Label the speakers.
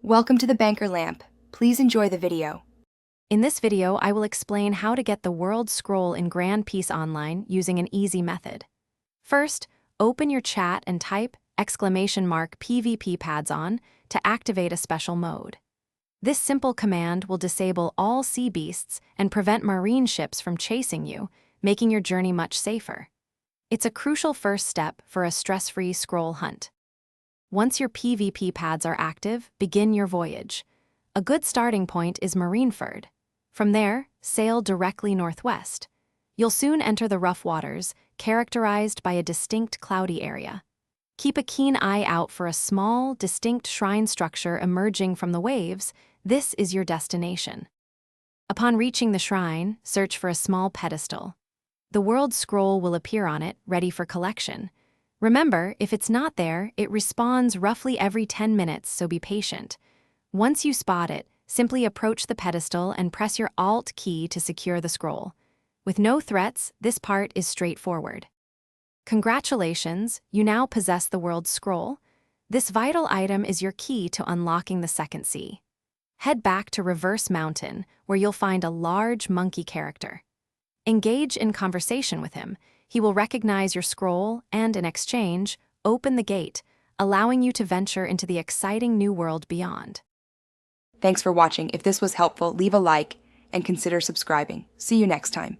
Speaker 1: Welcome to the Banker Lamp. Please enjoy the video.
Speaker 2: In this video, I will explain how to get the World Scroll in Grand Peace Online using an easy method. First, open your chat and type !PVP pads on to activate a special mode. This simple command will disable all sea beasts and prevent marine ships from chasing you, making your journey much safer. It's a crucial first step for a stress-free scroll hunt. Once your PvP pads are active, begin your voyage. A good starting point is Marineford. From there, sail directly northwest. You'll soon enter the rough waters, characterized by a distinct cloudy area. Keep a keen eye out for a small, distinct shrine structure emerging from the waves. This is your destination. Upon reaching the shrine, search for a small pedestal. The World Scroll will appear on it, ready for collection. Remember, if it's not there, it respawns roughly every 10 minutes, so be patient. Once you spot it, simply approach the pedestal and press your Alt key to secure the scroll. With no threats, this part is straightforward. Congratulations, you now possess the World Scroll. This vital item is your key to unlocking the Second Sea. Head back to Reverse Mountain, where you'll find a large monkey character. Engage in conversation with him. He will recognize your scroll and, in exchange, open the gate, allowing you to venture into the exciting new world beyond.
Speaker 1: Thanks for watching. If this was helpful, leave a like and consider subscribing. See you next time.